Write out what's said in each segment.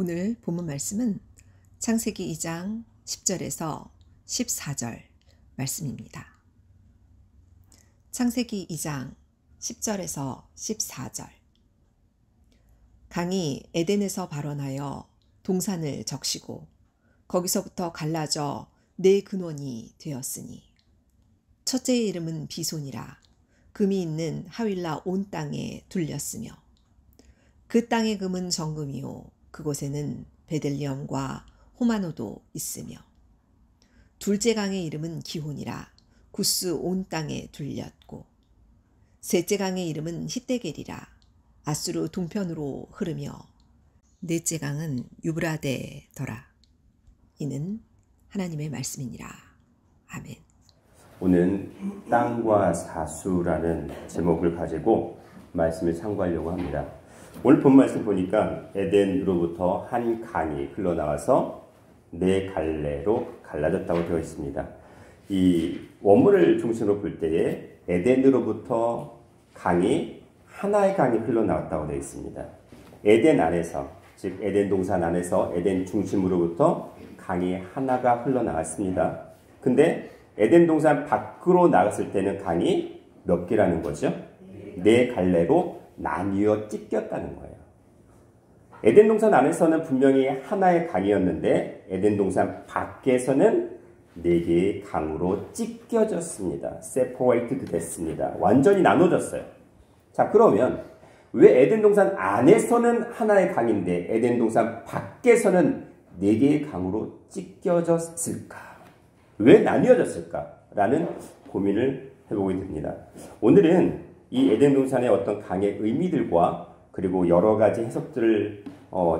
오늘 본문 말씀은 창세기 2장 10절에서 14절 말씀입니다. 창세기 2장 10절에서 14절. 강이 에덴에서 발원하여 동산을 적시고 거기서부터 갈라져 네 근원이 되었으니 첫째의 이름은 비손이라. 금이 있는 하윌라 온 땅에 둘렸으며 그 땅의 금은 정금이요 그곳에는 베들리엄과 호마노도 있으며 둘째 강의 이름은 기혼이라. 구스 온 땅에 둘렸고 셋째 강의 이름은 히데겔이라. 아수르 동편으로 흐르며 넷째 강은 유브라데더라. 이는 하나님의 말씀이니라. 아멘. 오늘 땅과 사수라는 제목을 가지고 말씀을 참고하려고 합니다. 오늘 본 말씀 보니까 에덴으로부터 한 강이 흘러나와서 네 갈래로 갈라졌다고 되어 있습니다. 이 원문을 중심으로 볼 때에 에덴으로부터 강이 하나의 강이 흘러나왔다고 되어 있습니다. 에덴 안에서, 즉 에덴 동산 안에서 에덴 중심으로부터 강이 하나가 흘러나왔습니다. 근데 에덴 동산 밖으로 나갔을 때는 강이 몇 개라는 거죠? 네 갈래로 나뉘어 찢겼다는 거예요. 에덴 동산 안에서는 분명히 하나의 강이었는데 에덴 동산 밖에서는 네 개의 강으로 찢겨졌습니다. separated 됐습니다. 완전히 나눠졌어요. 자, 그러면 왜 에덴 동산 안에서는 하나의 강인데 에덴 동산 밖에서는 네 개의 강으로 찢겨졌을까? 왜 나뉘어졌을까라는 고민을 해보게 됩니다. 오늘은 이 에덴 동산의 어떤 강의 의미들과 그리고 여러 가지 해석들을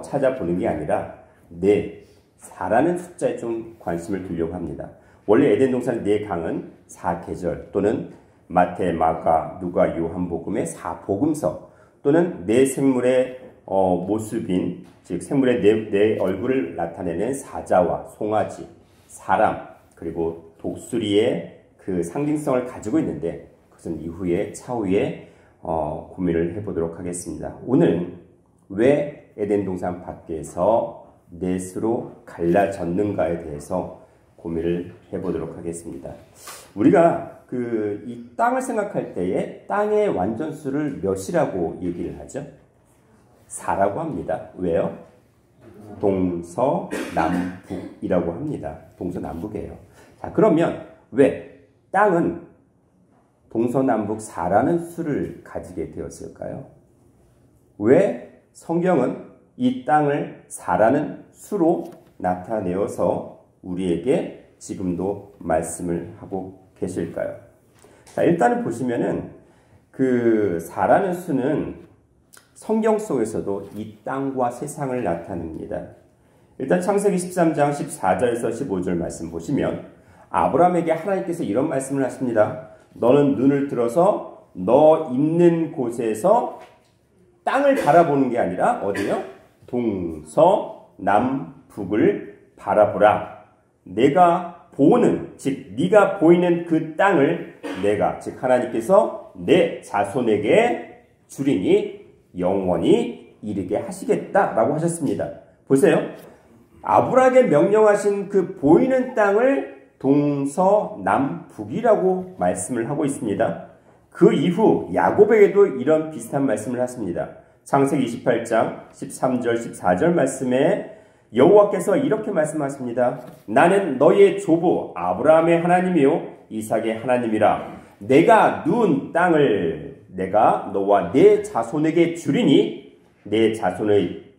찾아보는 게 아니라 4라는 숫자에 좀 관심을 두려고 합니다. 원래 에덴 동산 4강은 4계절 또는 마태, 마가, 누가, 요한복음의 4복음서 또는 4생물의 모습인, 즉 생물의 네 얼굴을 나타내는 사자와 송아지, 사람, 그리고 독수리의 그 상징성을 가지고 있는데 그것은 차후에 고민을 해보도록 하겠습니다. 오늘은 왜 에덴 동산 밖에서 넷으로 갈라졌는가에 대해서 고민을 해보도록 하겠습니다. 우리가 이 땅을 생각할 때에 땅의 완전수를 몇이라고 얘기를 하죠? 4라고 합니다. 왜요? 동서남북이라고 합니다. 동서남북이에요. 자, 그러면 왜 땅은 동서남북 4라는 수를 가지게 되었을까요? 왜 성경은 이 땅을 4라는 수로 나타내어서 우리에게 지금도 말씀을 하고 계실까요? 자, 일단은 보시면은 4라는 수는 성경 속에서도 이 땅과 세상을 나타냅니다. 일단 창세기 13장 14절에서 15절 말씀 보시면 아브라함에게 하나님께서 이런 말씀을 하십니다. 너는 눈을 들어서 너 있는 곳에서 땅을 바라보는 게 아니라 어디요? 동서남북을 바라보라. 내가 보는, 즉 네가 보이는 그 땅을 내가, 즉 하나님께서 내 자손에게 주리니 영원히 이르게 하시겠다라고 하셨습니다. 보세요. 아브라함에게 명령하신 그 보이는 땅을 동서남북이라고 말씀을 하고 있습니다. 그 이후 야곱에게도 이런 비슷한 말씀을 하십니다. 창세기 28장 13절 14절 말씀에 여호와께서 이렇게 말씀하십니다. 나는 너의 조부 아브라함의 하나님이요 이삭의 하나님이라. 내가 누운 땅을 내가 너와 내 자손에게 주리니 내 자손이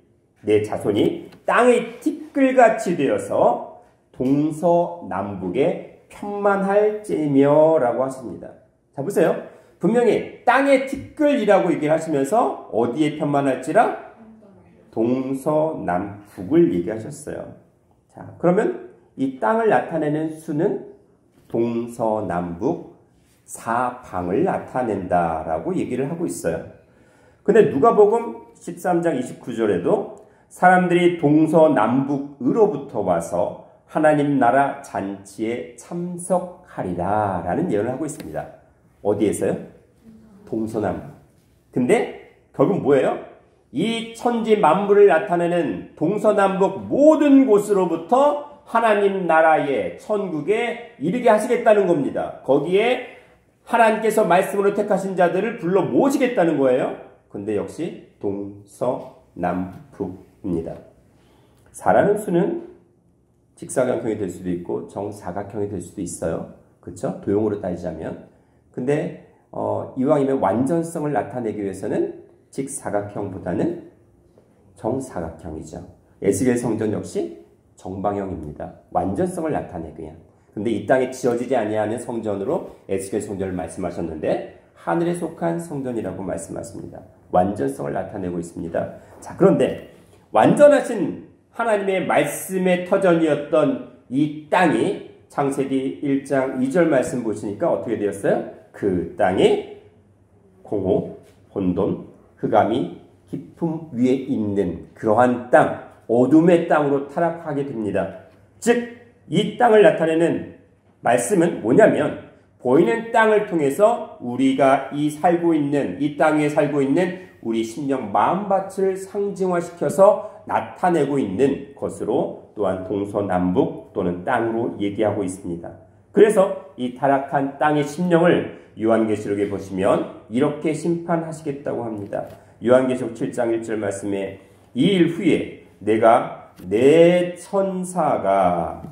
땅의 티끌같이 되어서 동서남북에 편만할지며 라고 하십니다. 자, 보세요. 분명히 땅의 티끌이라고 얘기를 하시면서 어디에 편만할지라? 동서남북을 얘기하셨어요. 자, 그러면 이 땅을 나타내는 수는 동서남북 4방을 나타낸다라고 얘기를 하고 있어요. 근데 누가복음 13장 29절에도 사람들이 동서남북으로부터 와서 하나님 나라 잔치에 참석하리라 라는 예언을 하고 있습니다. 어디에서요? 동서남북. 근데 결국 뭐예요? 이 천지 만물을 나타내는 동서남북 모든 곳으로부터 하나님 나라의 천국에 이르게 하시겠다는 겁니다. 거기에 하나님께서 말씀으로 택하신 자들을 불러 모시겠다는 거예요. 근데 역시 동서남북입니다. 4라는 수는 직사각형이 될 수도 있고 정사각형이 될 수도 있어요. 그렇죠? 도형으로 따지자면. 근데 이왕이면 완전성을 나타내기 위해서는 직사각형보다는 정사각형이죠. 에스겔 성전 역시 정방형입니다. 완전성을 나타내기 위한. 근데 이 땅에 지어지지 아니하는 성전으로 에스겔 성전을 말씀하셨는데 하늘에 속한 성전이라고 말씀하십니다. 완전성을 나타내고 있습니다. 자, 그런데 완전하신 하나님의 말씀의 터전이었던 이 땅이 창세기 1장 2절 말씀 보시니까 어떻게 되었어요? 그 땅이 공허, 혼돈, 흑암이 깊음 위에 있는 그러한 땅, 어둠의 땅으로 타락하게 됩니다. 즉, 이 땅을 나타내는 말씀은 뭐냐면 보이는 땅을 통해서 우리가 이 땅 위에 살고 있는 우리 심령 마음밭을 상징화시켜서 나타내고 있는 것으로 또한 동서남북 또는 땅으로 얘기하고 있습니다. 그래서 이 타락한 땅의 심령을 요한계시록에 보시면 이렇게 심판하시겠다고 합니다. 요한계시록 7장 1절 말씀에 이 일 후에 내가 내 천사가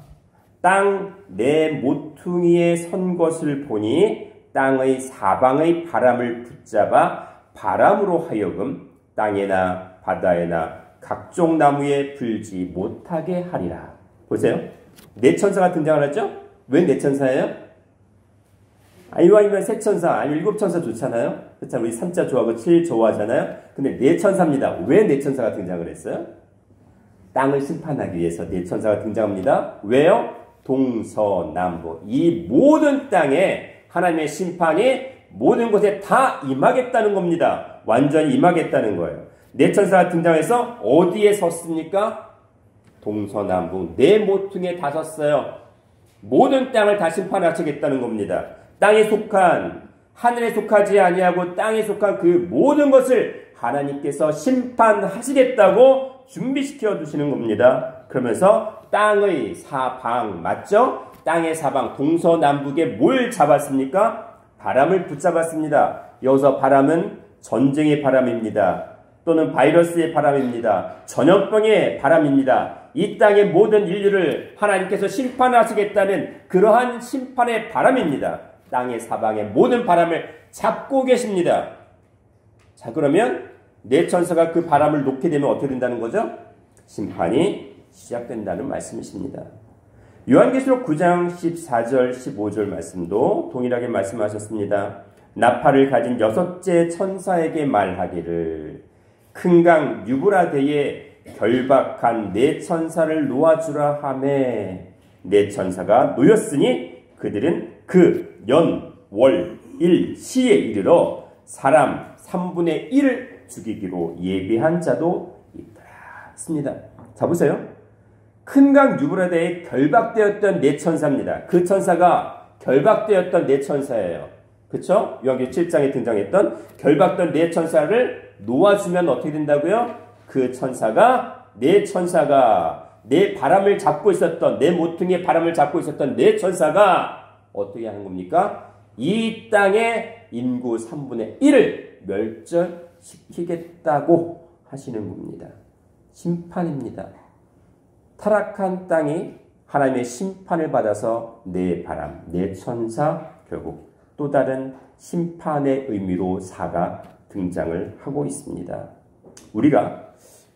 땅 내 모퉁이에 선 것을 보니 땅의 사방의 바람을 붙잡아 바람으로 하여금 땅에나 바다에나 각종 나무에 불지 못하게 하리라. 보세요. 네 천사가 등장을 하죠? 왜 네 천사예요? 이왕이면 세 천사, 아니면 일곱 천사 좋잖아요? 그렇잖아요. 우리 3자 조하고 7 좋아하잖아요? 근데 네 천사입니다. 왜 네 천사가 등장을 했어요? 땅을 심판하기 위해서 네 천사가 등장합니다. 왜요? 동서남북. 이 모든 땅에 하나님의 심판이 모든 곳에 다 임하겠다는 겁니다. 완전히 임하겠다는 거예요. 네 천사가 등장해서 어디에 섰습니까? 동서남북 네 모퉁이에 다 섰어요. 모든 땅을 다 심판하시겠다는 겁니다. 땅에 속한, 하늘에 속하지 아니하고 땅에 속한 그 모든 것을 하나님께서 심판하시겠다고 준비시켜 두시는 겁니다. 그러면서 땅의 사방, 맞죠? 땅의 사방, 동서남북에 뭘 잡았습니까? 바람을 붙잡았습니다. 여기서 바람은 전쟁의 바람입니다. 또는 바이러스의 바람입니다. 전염병의 바람입니다. 이 땅의 모든 인류를 하나님께서 심판하시겠다는 그러한 심판의 바람입니다. 땅의 사방의 모든 바람을 잡고 계십니다. 자, 그러면 네 천사가 그 바람을 놓게 되면 어떻게 된다는 거죠? 심판이 시작된다는 말씀이십니다. 요한계시록 9장 14절 15절 말씀도 동일하게 말씀하셨습니다. 나팔을 가진 여섯째 천사에게 말하기를 큰 강 유브라데에 결박한 네 천사를 놓아주라 하매 네 천사가 놓였으니 그들은 그 연, 월, 일, 시에 이르러 사람 3분의 1을 죽이기로 예비한 자도 있더라 했습니다. 자, 보세요. 큰 강 유브라데에 결박되었던 네 천사입니다. 그 천사가 결박되었던 네 천사예요. 그렇죠? 요한계시록 7장에 등장했던 결박된 네 천사를 놓아주면 어떻게 된다고요? 그 천사가 내 바람을 잡고 있었던, 내 모퉁이의 바람을 잡고 있었던 네 천사가 어떻게 하는 겁니까? 이 땅의 인구 3분의 1을 멸절시키겠다고 하시는 겁니다. 심판입니다. 타락한 땅이 하나님의 심판을 받아서 네 바람, 네 천사, 결국 또 다른 심판의 의미로 4가 등장을 하고 있습니다. 우리가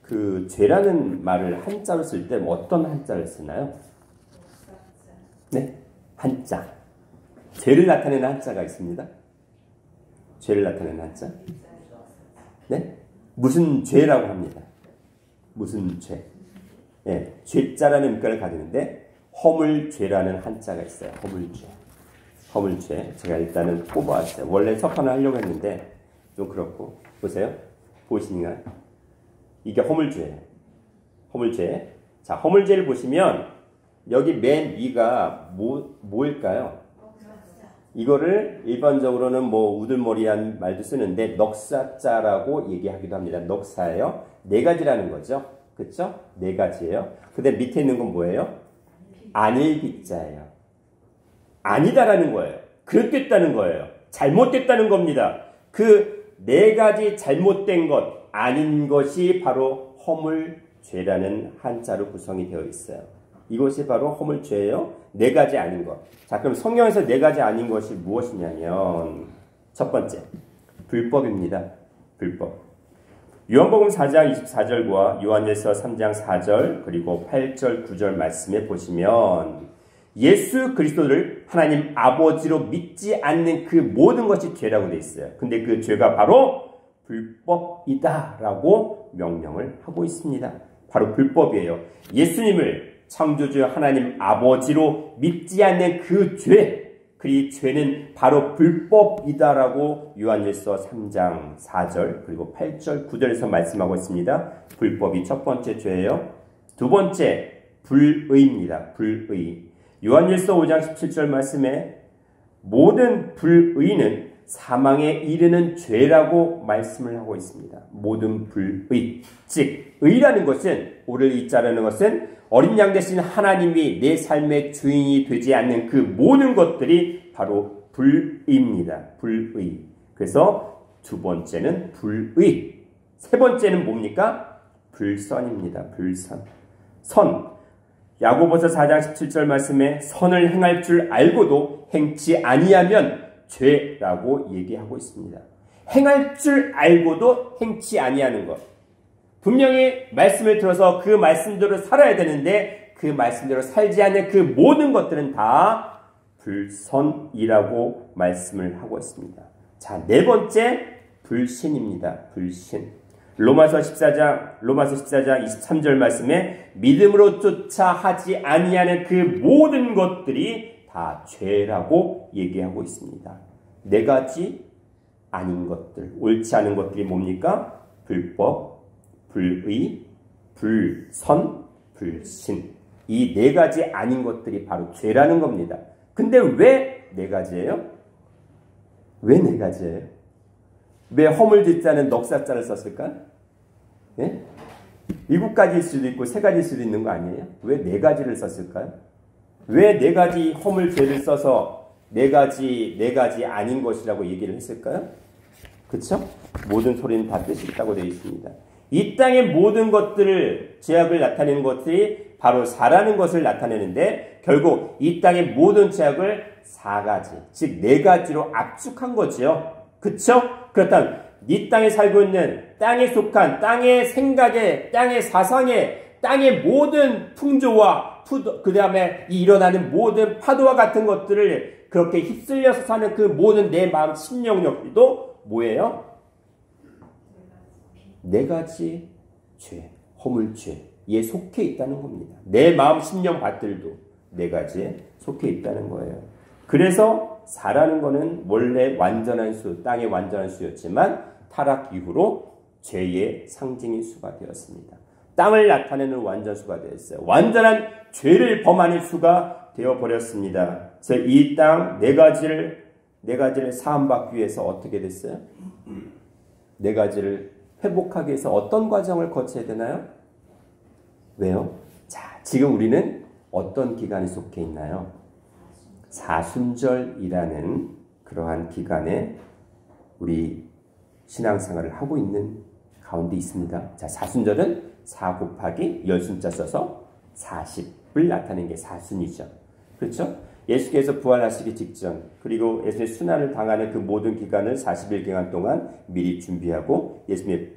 그 죄라는 말을 한자로 쓸 때 어떤 한자를 쓰나요? 네, 한자. 죄를 나타내는 한자가 있습니다. 죄를 나타내는 한자. 네, 무슨 죄라고 합니다. 무슨 죄. 네, 죄자라는 음가를 가지는데 허물죄라는 한자가 있어요. 허물죄. 제가 일단은 뽑아왔어요. 원래 석판을 하려고 했는데 좀 그렇고. 보세요. 보시니까 이게 허물죄예요. 허물죄. 자, 허물죄를 보시면 여기 맨 위가 뭘까요? 이거를 일반적으로는 뭐 우들머리한 말도 쓰는데 넉사자라고 얘기하기도 합니다. 넉사예요. 네 가지라는 거죠. 그렇죠? 네 가지예요. 근데 밑에 있는 건 뭐예요? 아닐 비자예요. 아니다라는 거예요. 그릇됐다는 거예요. 잘못됐다는 겁니다. 그 네 가지 잘못된 것, 아닌 것이 바로 허물죄라는 한자로 구성이 되어 있어요. 이것이 바로 허물죄예요. 네 가지 아닌 것. 자, 그럼 성경에서 네 가지 아닌 것이 무엇이냐면 첫 번째, 불법입니다. 불법. 요한복음 4장 24절과 요한일서 3장 4절 그리고 8절 9절 말씀에 보시면 예수 그리스도를 하나님 아버지로 믿지 않는 그 모든 것이 죄라고 되어 있어요. 근데 그 죄가 바로 불법이다라고 명령을 하고 있습니다. 바로 불법이에요. 예수님을 창조주 하나님 아버지로 믿지 않는 그 죄, 그 죄는 바로 불법이다라고 요한일서 3장 4절 그리고 8절 9절에서 말씀하고 있습니다. 불법이 첫 번째 죄예요. 두 번째 불의입니다. 불의. 요한일서 5장 17절 말씀에 모든 불의는 사망에 이르는 죄라고 말씀을 하고 있습니다. 모든 불의. 즉 의라는 것은 오를 의자라는 것은 어린 양 대신 하나님이 내 삶의 주인이 되지 않는 그 모든 것들이 바로 불의입니다. 불의. 그래서 두 번째는 불의. 세 번째는 뭡니까? 불선입니다. 불선. 선. 야고보서 4장 17절 말씀에 선을 행할 줄 알고도 행치 아니하면 죄라고 얘기하고 있습니다. 행할 줄 알고도 행치 아니하는 것. 분명히 말씀을 들어서 그 말씀대로 살아야 되는데 그 말씀대로 살지 않는 그 모든 것들은 다 불선이라고 말씀을 하고 있습니다. 자, 네 번째 불신입니다. 불신. 로마서 14장 23절 말씀에 믿음으로 쫓아 하지 아니하는 그 모든 것들이 다 죄라고 얘기하고 있습니다. 네 가지 아닌 것들, 옳지 않은 것들이 뭡니까? 불법, 불의, 불선, 불신. 이 네 가지 아닌 것들이 바로 죄라는 겁니다. 근데 왜 네 가지예요? 왜 네 가지예요? 왜 허물짓자는 넉사자를 썼을까? 예? 7가지일 수도 있고 3가지일 수도 있는 거 아니에요? 왜 4가지를 썼을까요? 왜 4가지 허물죄를 써서 4가지 아닌 것이라고 얘기를 했을까요? 그쵸? 모든 소리는 다 뜻이 있다고 되어 있습니다. 이 땅의 모든 것들을, 죄악을 나타내는 것들이 바로 4라는 것을 나타내는데 결국 이 땅의 모든 죄악을 4가지, 즉 4가지로 압축한 거죠. 그쵸? 그렇다면 이 땅에 살고 있는 땅에 속한 땅의 생각에, 땅의 사상에, 땅의 모든 풍조와 그 다음에 일어나는 모든 파도와 같은 것들을 그렇게 휩쓸려서 사는 그 모든 내 마음 심령력도 뭐예요? 4가지 죄, 허물죄에 속해 있다는 겁니다. 내 마음 심령 밭들도 4가지에 속해 있다는 거예요. 그래서 4라는 거는 원래 완전한 수, 땅의 완전한 수였지만 타락 이후로 죄의 상징인 수가 되었습니다. 땅을 나타내는 완전수가 되었어요. 완전한 죄를 범하는 수가 되어버렸습니다. 그래서 이 땅 4가지를 사함받기 위해서 어떻게 됐어요? 4가지를 회복하기 위해서 어떤 과정을 거쳐야 되나요? 왜요? 자, 지금 우리는 어떤 기간에 속해 있나요? 사순절이라는 그러한 기간에 우리 신앙생활을 하고 있는 가운데 있습니다. 자, 사순절은 4 곱하기 열순자 써서 40을 나타내는 게 사순이죠. 그렇죠? 예수께서 부활하시기 직전 그리고 예수의 순환을 당하는 그 모든 기간을 40일 기간 동안 미리 준비하고 예수님의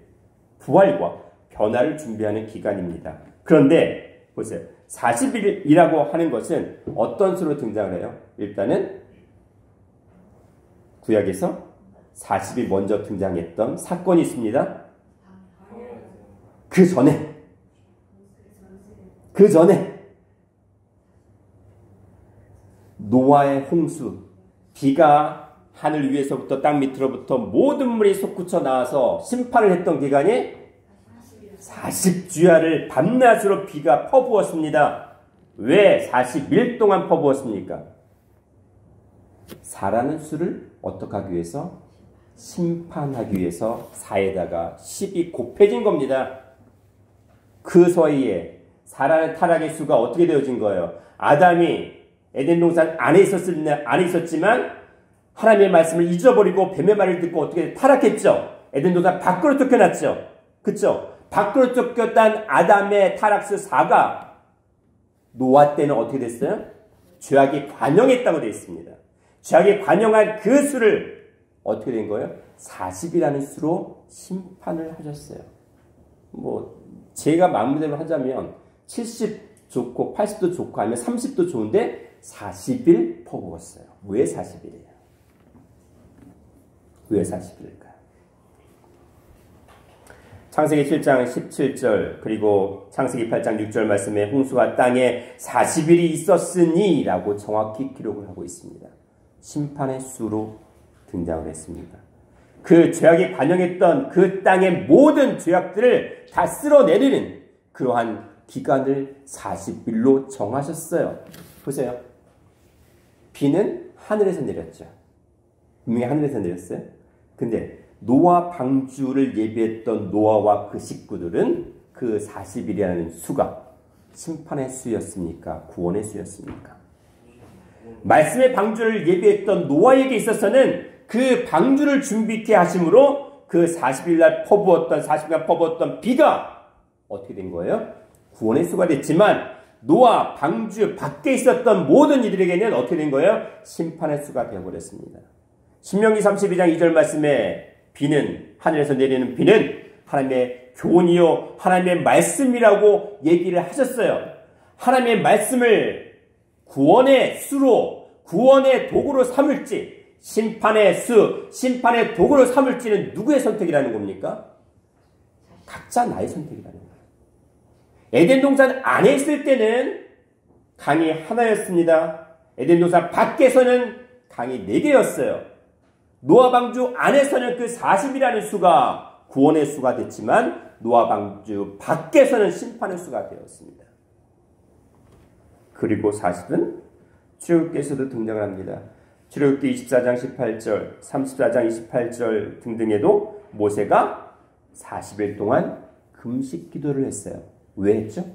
부활과 변화를 준비하는 기간입니다. 그런데 보세요. 40일이라고 하는 것은 어떤 수로 등장을 해요? 일단은 구약에서 40일 먼저 등장했던 사건이 있습니다. 그 전에 노아의 홍수, 비가 하늘 위에서부터 땅 밑으로부터 모든 물이 솟구쳐 나와서 심판을 했던 기간이 40주야를 밤낮으로 비가 퍼부었습니다. 왜 40일 동안 퍼부었습니까? 4라는 수를 어떻게 하기 위해서? 심판하기 위해서 4에다가 10이 곱해진 겁니다. 그 사이에 4라는 타락의 수가 어떻게 되어진 거예요? 아담이 에덴 동산 안에 있었지만 하나님의 말씀을 잊어버리고 뱀의 말을 듣고 어떻게 타락했죠? 에덴 동산 밖으로 쫓겨났죠? 그쵸? 밖으로 쫓겼던 아담의 타락수 4가 노아 때는 어떻게 됐어요? 죄악이 관영했다고 되어 있습니다. 죄악이 관영한 그 수를 어떻게 된 거예요? 40이라는 수로 심판을 하셨어요. 제가 마음대로 하자면 70 좋고 80도 좋고 아니면 30도 좋은데 40일 퍼부었어요. 왜 40일이에요? 왜 40일일까요? 창세기 7장 17절 그리고 창세기 8장 6절 말씀에 홍수가 땅에 40일이 있었으니 라고 정확히 기록을 하고 있습니다. 심판의 수로 등장을 했습니다. 그 죄악이 관영했던 그 땅의 모든 죄악들을 다 쓸어내리는 그러한 기간을 40일로 정하셨어요. 보세요. 비는 하늘에서 내렸죠. 분명히 하늘에서 내렸어요. 근데 노아 방주를 예비했던 노아와 그 식구들은 그 40일이라는 수가 심판의 수였습니까? 구원의 수였습니까? 말씀의 방주를 예비했던 노아에게 있어서는 그 방주를 준비케 하심으로 그 40일날 40일간 퍼부었던 비가 어떻게 된 거예요? 구원의 수가 됐지만 노아 방주 밖에 있었던 모든 이들에게는 어떻게 된 거예요? 심판의 수가 되어버렸습니다. 신명기 32장 2절 말씀에 비는 하늘에서 내리는 비는 하나님의 교훈이요 하나님의 말씀이라고 얘기를 하셨어요. 하나님의 말씀을 구원의 수로 구원의 도구로 삼을지 심판의 수, 심판의 도구로 삼을지는 누구의 선택이라는 겁니까? 각자 나의 선택이라는 거예요. 에덴 동산 안에 있을 때는 강이 하나였습니다. 에덴 동산 밖에서는 강이 4개였어요. 노아 방주 안에서는 그 40이라는 수가 구원의 수가 됐지만 노아 방주 밖에서는 심판의 수가 되었습니다. 그리고 40은 출애굽기에서도 등장을 합니다. 출애굽기 24장 18절, 34장 28절 등등에도 모세가 40일 동안 금식 기도를 했어요. 왜 했죠?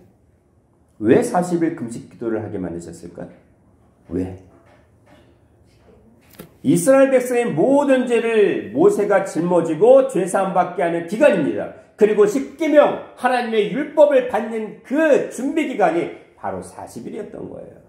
왜 40일 금식 기도를 하게 만드셨을까요? 왜? 이스라엘 백성의 모든 죄를 모세가 짊어지고 죄사함 받게 하는 기간입니다. 그리고 십계명 하나님의 율법을 받는 그 준비 기간이 바로 40일이었던 거예요.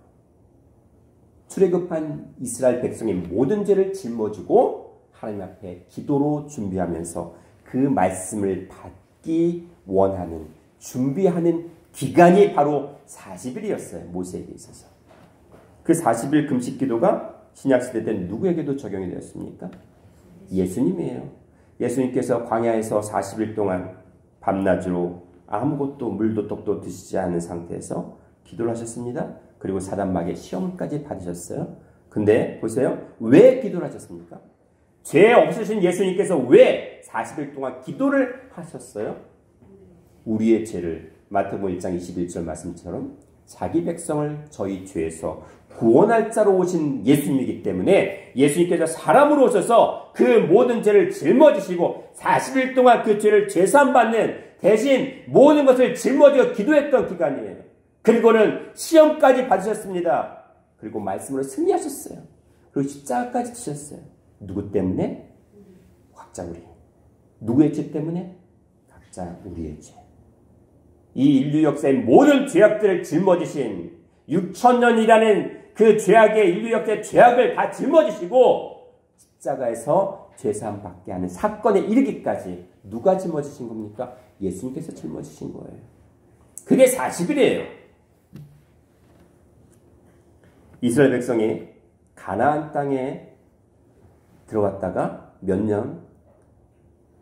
출애굽한 이스라엘 백성의 모든 죄를 짊어지고 하나님 앞에 기도로 준비하면서 그 말씀을 받기 원하는 준비하는 기간이 바로 40일이었어요. 모세에게 있어서. 그 40일 금식 기도가 신약시대 때 누구에게도 적용이 되었습니까? 예수님이에요. 예수님께서 광야에서 40일 동안 밤낮으로 아무것도 물도 떡도 드시지 않은 상태에서 기도를 하셨습니다. 그리고 사단마귀의 시험까지 받으셨어요. 근데 보세요. 왜 기도를 하셨습니까? 죄 없으신 예수님께서 왜 40일 동안 기도를 하셨어요? 우리의 죄를 마태복음 1장 21절 말씀처럼 자기 백성을 저희 죄에서 구원할 자로 오신 예수님이기 때문에 예수님께서 사람으로 오셔서 그 모든 죄를 짊어지시고 40일 동안 그 죄를 죄사함받는 대신 모든 것을 짊어지고 기도했던 기간이에요. 그리고는 시험까지 받으셨습니다. 그리고 말씀으로 승리하셨어요. 그리고 십자가까지 지셨어요. 누구 때문에? 각자 우리. 누구의 죄 때문에? 각자 우리의 죄. 이 인류 역사의 모든 죄악들을 짊어지신 6,000년이라는 그 죄악의 인류 역사의 죄악을 다 짊어지시고 십자가에서 죄사함 받게 하는 사건에 이르기까지 누가 짊어지신 겁니까? 예수님께서 짊어지신 거예요. 그게 40일이에요. 이스라엘 백성이 가나안 땅에 들어갔다가 몇 년?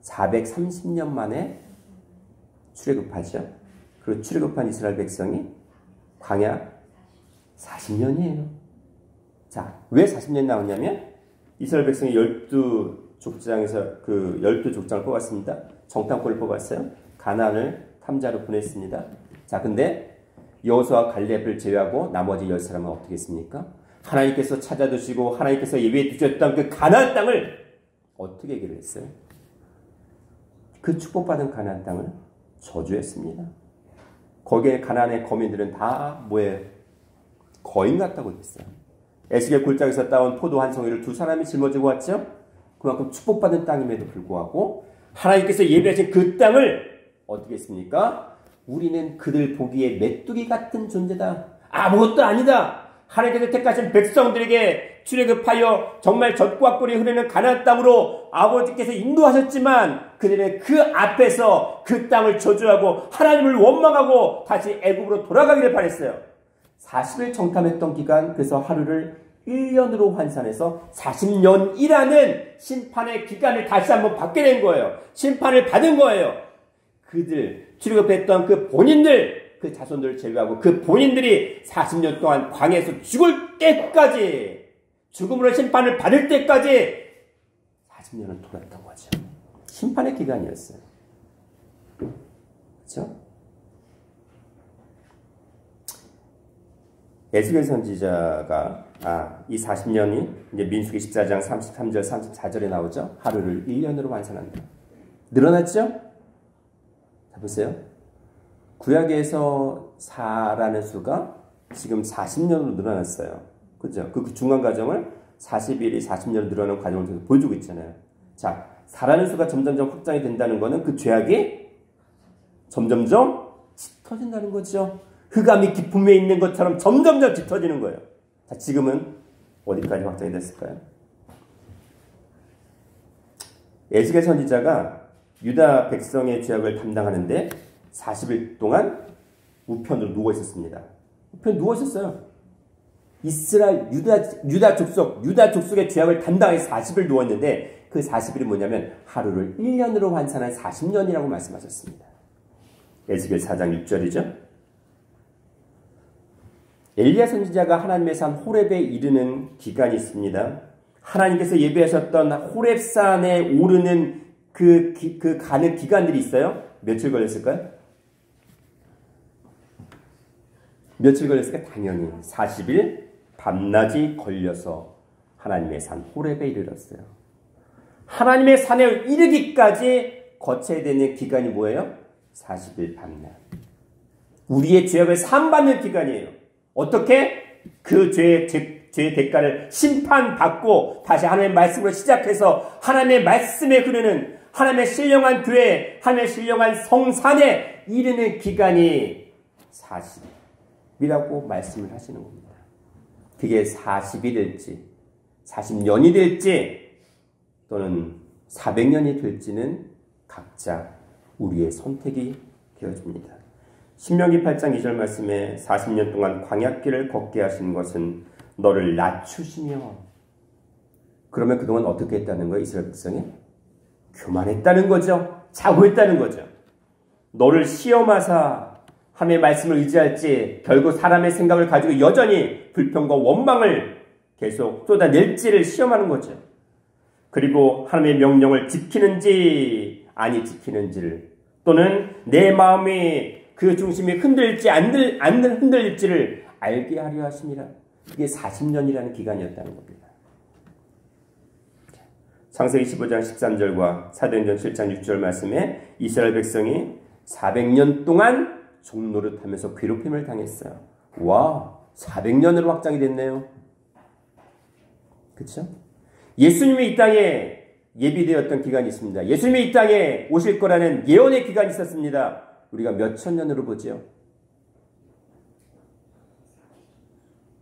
430년 만에 출애굽하죠. 그리고 출애굽한 이스라엘 백성이 광야 40년이에요. 자, 왜 40년 나오냐면 이스라엘 백성이 12족장에서 그 12족장을 뽑았습니다. 정탐꾼을 뽑았어요. 가나안을 탐자로 보냈습니다. 자, 근데 여호수아와 갈렙을 제외하고 나머지 10사람은 어떻게 했습니까? 하나님께서 찾아두시고 하나님께서 예비해 두셨던 그 가나안 땅을 어떻게 해결했어요? 그 축복받은 가나안 땅을 저주했습니다. 거기에 가나안의 거민들은 다 뭐예요? 거인 같다고 됐어요. 에스겔 굴짝에서 따온 포도 한 송이를 두 사람이 짊어지고 왔죠. 그만큼 축복받은 땅임에도 불구하고 하나님께서 예비하신 그 땅을 어떻게 했습니까? 우리는 그들 보기에 메뚜기 같은 존재다. 아무것도 아니다. 하나님께서 택하신 백성들에게 출애굽하여 정말 젖과 꿀이 흐르는 가나안 땅으로 아버지께서 인도하셨지만 그들은 그 앞에서 그 땅을 저주하고 하나님을 원망하고 다시 애굽으로 돌아가기를 바랬어요. 40일 정탐했던 기간, 그래서 하루를 1년으로 환산해서 40년이라는 심판의 기간을 다시 한번 받게 된 거예요. 심판을 받은 거예요. 그들 출애굽했던 그 본인들, 그 자손들을 제외하고 그 본인들이 40년 동안 광야에서 죽을 때까지, 죽음으로 심판을 받을 때까지 40년을 돌았던 거죠. 심판의 기간이었어요. 그렇죠? 에스겔 선지자가 이 40년이 이제 민수기 14장 33절 34절에 나오죠. 하루를 1년으로 완산한다. 늘어났죠? 자 보세요. 구약에서 4라는 수가 지금 40년으로 늘어났어요. 그죠? 그 중간 과정을 40일이 40년으로 늘어나는 과정을 계속 보여주고 있잖아요. 자, 4라는 수가 점점점 확장이 된다는 것은 그 죄악이 점점점 짙어진다는 거죠. 흑암이 깊음에 있는 것처럼 점점점 짙어지는 거예요. 자, 지금은 어디까지 확장이 됐을까요? 에스겔 선지자가 유다 백성의 죄악을 담당하는데 40일 동안 우편으로 누워 있었습니다. 우편 누워 있었어요. 이스라엘 유다 족속의 죄악을 담당해서 40일 누웠는데 그 40일이 뭐냐면 하루를 1년으로 환산한 40년이라고 말씀하셨습니다. 에스겔 4장 6절이죠. 엘리야 선지자가 하나님의 산 호렙에 이르는 기간이 있습니다. 하나님께서 예비하셨던 호렙산에 오르는 그 가는 기간들이 있어요. 며칠 걸렸을까요? 며칠 걸렸을까요? 당연히 40일 밤낮이 걸려서 하나님의 산 호렙에 이르렀어요. 하나님의 산에 이르기까지 거쳐야 되는 기간이 뭐예요? 40일 밤낮. 우리의 죄악을 사함받는 기간이에요. 어떻게? 그 죄의 대가를 심판받고 다시 하나님의 말씀으로 시작해서 하나님의 말씀에 흐르는 하나님의 신령한 교회, 하나님의 신령한 성산에 이르는 기간이 40일이라고 말씀을 하시는 겁니다. 그게 40일일지 40년이 될지 또는 400년이 될지는 각자 우리의 선택이 되어집니다. 신명기 8장 2절 말씀에 40년 동안 광야길을 걷게 하신 것은 너를 낮추시며, 그러면 그동안 어떻게 했다는 거예요? 이스라엘 백성이? 교만했다는 거죠. 자고했다는 거죠. 너를 시험하사 하나님의 말씀을 의지할지 결국 사람의 생각을 가지고 여전히 불평과 원망을 계속 쏟아낼지를 시험하는 거죠. 그리고 하나님의 명령을 지키는지 아니 지키는지를, 또는 내 마음이 그 중심이 흔들릴지 안 흔들릴지를 알게 하려 하심이라. 그게 40년이라는 기간이었다는 겁니다. 창세기 15장 13절과 사도행전 7장 6절 말씀에 이스라엘 백성이 400년 동안 종노릇하면서 괴롭힘을 당했어요. 와, 400년으로 확장이 됐네요. 그렇죠? 예수님이 이 땅에 예비되었던 기간이 있습니다. 예수님이 이 땅에 오실 거라는 예언의 기간이 있었습니다. 우리가 몇 천 년으로 보죠?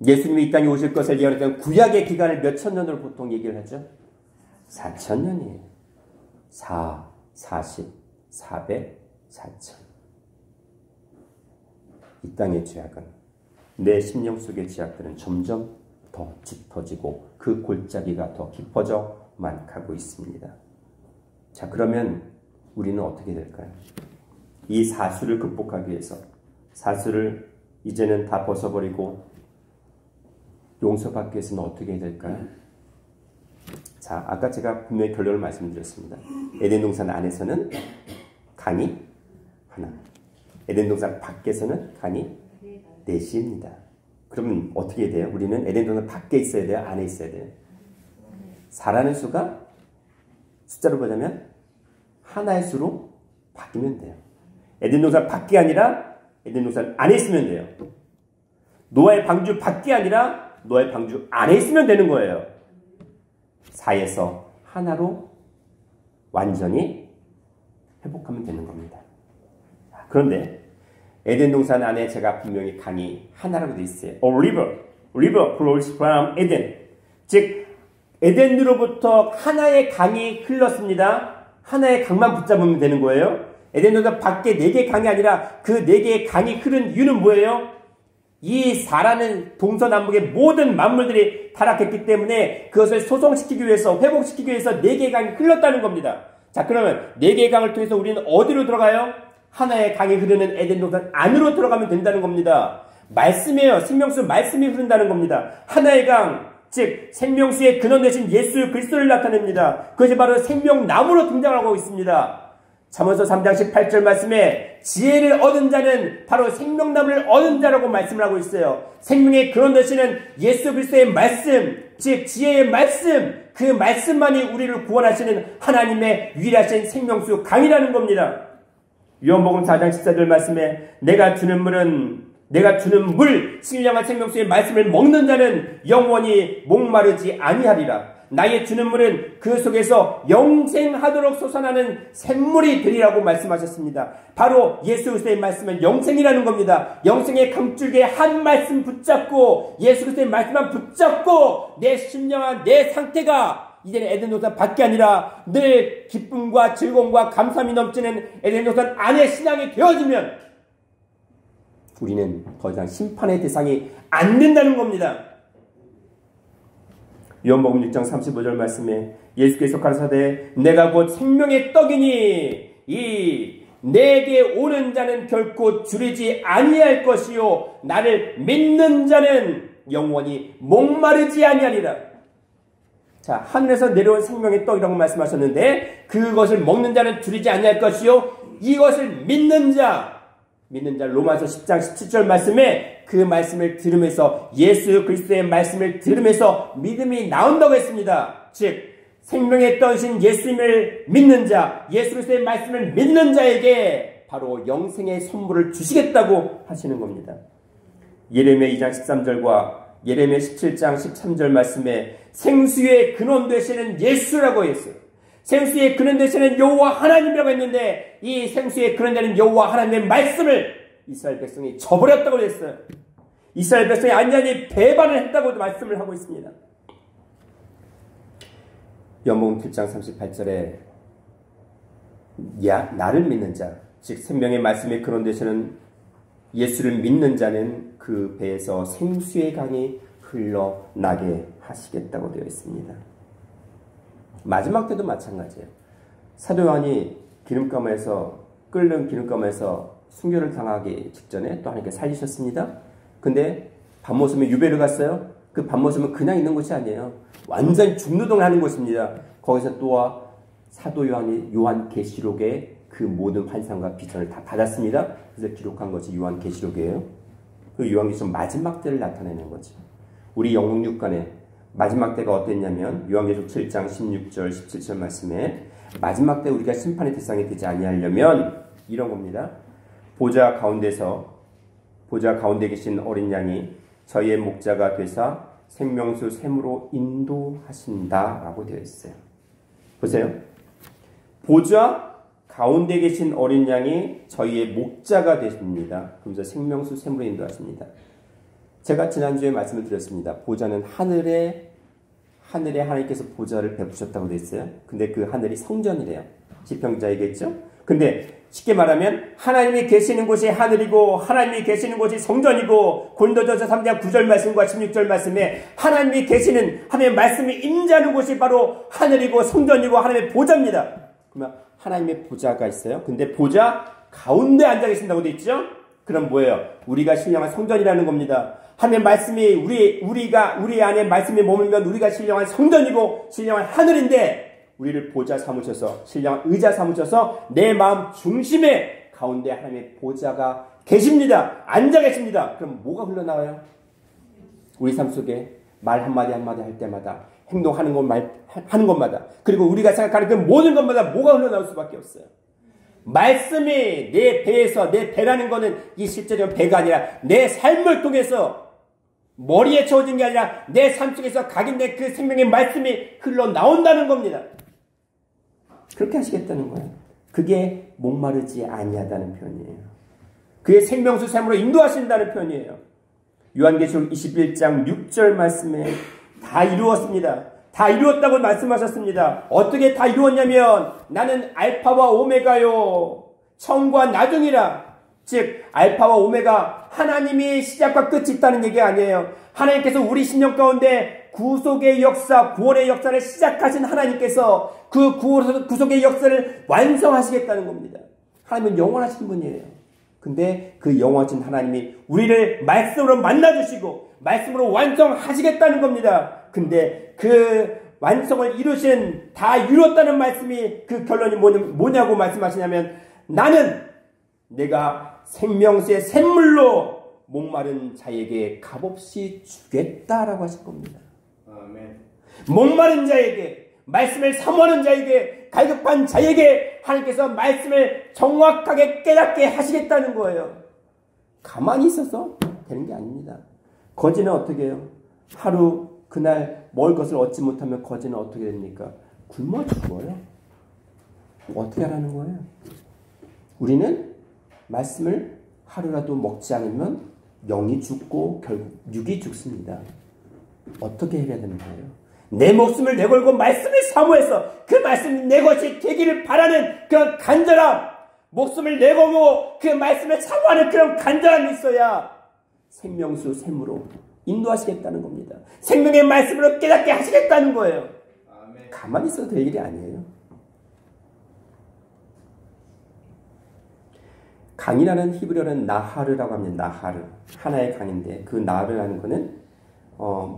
예수님이 이 땅에 오실 것을 예언했던 구약의 기간을 몇 천 년으로 보통 얘기를 하죠? 4,000년이에요. 4, 40, 400, 4,000. 이 땅의 죄악은, 내 심령 속의 죄악들은 점점 더 짙어지고 그 골짜기가 더 깊어져만 가고 있습니다. 자, 그러면 우리는 어떻게 될까요? 이 사수를 극복하기 위해서, 사수를 이제는 다 벗어버리고 용서받기 위해서는 어떻게 해야 될까요? 자, 아까 제가 분명히 결론을 말씀드렸습니다. 에덴 동산 안에서는 강이 하나, 에덴 동산 밖에서는 강이 넷입니다. 그러면 어떻게 돼요? 우리는 에덴 동산 밖에 있어야 돼요? 안에 있어야 돼요? 사라는 수가 숫자로 보자면 하나의 수로 바뀌면 돼요. 에덴 동산 밖이 아니라 에덴 동산 안에 있으면 돼요. 노아의 방주 밖이 아니라 노아의 방주 안에 있으면 되는 거예요. 4에서 하나로 완전히 회복하면 되는 겁니다. 그런데 에덴 동산 안에 제가 분명히 강이 하나라고 되어 있어요. river flows from Eden. 즉 에덴으로부터 하나의 강이 흘렀습니다. 하나의 강만 붙잡으면 되는 거예요. 에덴 동산 밖에 4개의 강이 아니라 그 4개의 강이 흐른 이유는 뭐예요? 이 사라는 동서남북의 모든 만물들이 타락했기 때문에 그것을 소송시키기 위해서, 회복시키기 위해서 4개의 강이 흘렀다는 겁니다. 자, 그러면 4개의 강을 통해서 우리는 어디로 들어가요? 하나의 강이 흐르는 에덴 동산 안으로 들어가면 된다는 겁니다. 말씀이에요. 생명수 말씀이 흐른다는 겁니다. 하나의 강, 즉 생명수의 근원 되신 예수 그리스도를 나타냅니다. 그것이 바로 생명나무로 등장하고 있습니다. 잠언서 3장 18절 말씀에 지혜를 얻은 자는 바로 생명나무를 얻은 자라고 말씀을 하고 있어요. 생명의 근원 되시는 예수 그리스도의 말씀, 즉 지혜의 말씀, 그 말씀만이 우리를 구원하시는 하나님의 유일하신 생명수 강이라는 겁니다. 요한복음 4장 14절 말씀에 내가 주는 물 신령한 생명수의 말씀을 먹는 자는 영원히 목마르지 아니하리라. 나의 주는 물은 그 속에서 영생하도록 솟아나는 샘물이 되리라고 말씀하셨습니다. 바로 예수 그리스도의 말씀은 영생이라는 겁니다. 영생의 강줄기에 한 말씀 붙잡고 예수 그리스도의 말씀만 붙잡고 내 신령한 내 상태가 이제는 에덴 동산 밖이 아니라 늘 기쁨과 즐거움과 감사함이 넘치는 에덴 동산 안의 신앙이 되어지면 우리는 더 이상 심판의 대상이 안 된다는 겁니다. 요한복음 6장 35절 말씀에 예수께서 가라사대 내가 곧 생명의 떡이니 이 내게 오는 자는 결코 줄이지 아니할 것이요 나를 믿는 자는 영원히 목마르지 아니하리라. 자, 하늘에서 내려온 생명의 떡이라고 말씀하셨는데 그것을 먹는 자는 줄이지 아니할 것이요 이것을 믿는 자 로마서 10장 17절 말씀에 그 말씀을 들으면서 예수 그리스도의 말씀을 들으면서 믿음이 나온다고 했습니다. 즉 생명의 떡이신 예수님을 믿는 자, 예수 그리스도의 말씀을 믿는 자에게 바로 영생의 선물을 주시겠다고 하시는 겁니다. 예레미야 2장 13절과 예레미야 17장 13절 말씀에 생수의 근원 되시는 예수라고 했어요. 생수의 근원 되시는 여호와 하나님이라고 했는데 이 생수의 근원 되는 여호와 하나님의 말씀을 이스라엘 백성이 저버렸다고 했어요. 이스라엘 백성이 완전히 배반을 했다고 말씀을 하고 있습니다. 요한복음 7장 38절에 나를 믿는 자, 즉 생명의 말씀의 근원 되시는 예수를 믿는 자는 그 배에서 생수의 강이 흘러나게 하시겠다고 되어 있습니다. 마지막 때도 마찬가지예요. 사도 요한이 끓는 기름감에서 순교를 당하기 직전에 또 하나님께 살리셨습니다. 근데 밤모섬에 유배를 갔어요. 그 밤모섬은 그냥 있는 곳이 아니에요. 완전히 중노동을 하는 곳입니다. 거기서 또 사도 요한이 요한계시록의 그 모든 환상과 비전을 다 받았습니다. 그래서 기록한 것이 요한계시록이에요. 그 요한계시록 마지막 때를 나타내는 거죠. 우리 영국 육간에 마지막 때가 어땠냐면 요한계시록 7장 16절 17절 말씀에 마지막 때 우리가 심판의 대상이 되지 아니하려면 이런 겁니다. 보좌 가운데 계신 어린 양이 저희의 목자가 되사 생명수 샘으로 인도하신다라고 되어 있어요. 보세요. 보좌 가운데 계신 어린 양이 저희의 목자가 되십니다. 그러면서 생명수 샘으로 인도하십니다. 제가 지난주에 말씀을 드렸습니다. 보좌는 하늘에 하나님께서 보좌를 베푸셨다고 되어 있어요. 근데 그 하늘이 성전이래요. 지평자이겠죠? 근데 쉽게 말하면 하나님이 계시는 곳이 하늘이고 하나님이 계시는 곳이 성전이고 고린도전서 3장 9절 말씀과 16절 말씀에 하나님이 계시는 하나님의 말씀이 임재하는 곳이 바로 하늘이고 성전이고 하나님의 보좌입니다. 그러면 하나님의 보좌가 있어요. 근데 보좌 가운데 앉아 계신다고 되어 있죠? 그럼 뭐예요? 우리가 신령한 성전이라는 겁니다. 하나님의 말씀이 우리 안에 말씀이 머물면 우리가 신령한 성전이고 신령한 하늘인데 우리를 보좌 삼으셔서 신령한 의자 삼으셔서 내 마음 중심에 가운데 하나님의 보좌가 계십니다. 앉아 계십니다. 그럼 뭐가 흘러나와요? 우리 삶 속에 말 한마디 한마디 할 때마다, 행동하는 하는 것마다, 그리고 우리가 생각하는 그 모든 것마다 뭐가 흘러나올 수밖에 없어요. 말씀이 내 배에서, 내 배라는 거는 이 실제적인 배가 아니라 내 삶을 통해서 머리에 채워진 게 아니라 내 삶 속에서 각인된 그 생명의 말씀이 흘러나온다는 겁니다. 그렇게 하시겠다는 거예요. 그게 목마르지 아니하다는 표현이에요. 그의 생명수 샘으로 인도하신다는 표현이에요. 요한계시록 21장 6절 말씀에 다 이루었습니다. 다 이루었다고 말씀하셨습니다. 어떻게 다 이루었냐면 나는 알파와 오메가요. 처음과 나중이라. 즉 알파와 오메가, 하나님이 시작과 끝이 있다는 얘기가 아니에요. 하나님께서 우리 심령 가운데 구속의 역사, 구원의 역사를 시작하신 하나님께서 그 구속의 역사를 완성하시겠다는 겁니다. 하나님은 영원하신 분이에요. 근데 그 영원하신 하나님이 우리를 말씀으로 만나주시고 말씀으로 완성하시겠다는 겁니다. 근데 그 완성을 이루신, 다 이뤘다는 말씀이, 그 결론이 뭐냐고 말씀하시냐면 나는 내가 생명수의 샘물로 목마른 자에게 값없이 주겠다라고 하실 겁니다. 아멘. 목마른 자에게, 말씀을 사모하는 자에게, 갈급한 자에게 하나님께서 말씀을 정확하게 깨닫게 하시겠다는 거예요. 가만히 있어서 되는 게 아닙니다. 거지는 어떻게 해요? 하루 그날 먹을 것을 얻지 못하면 거지는 어떻게 됩니까? 굶어 죽어요. 어떻게 하라는 거예요? 우리는 말씀을 하루라도 먹지 않으면 영이 죽고 결국 육이 죽습니다. 어떻게 해야 되는 거예요? 내 목숨을 내걸고 말씀을 사모해서 그 말씀이 내 것이 되기를 바라는 그런 간절함, 목숨을 내걸고 그 말씀을 사모하는 그런 간절함이 있어야 생명수 샘으로 인도하시겠다는 겁니다. 생명의 말씀으로 깨닫게 하시겠다는 거예요. 아멘. 가만히 있어도 될 일이 아니에요. 강이라는 히브리어는 나하르라고 합니다. 나하르. 하나의 강인데 그 나하르라는 거는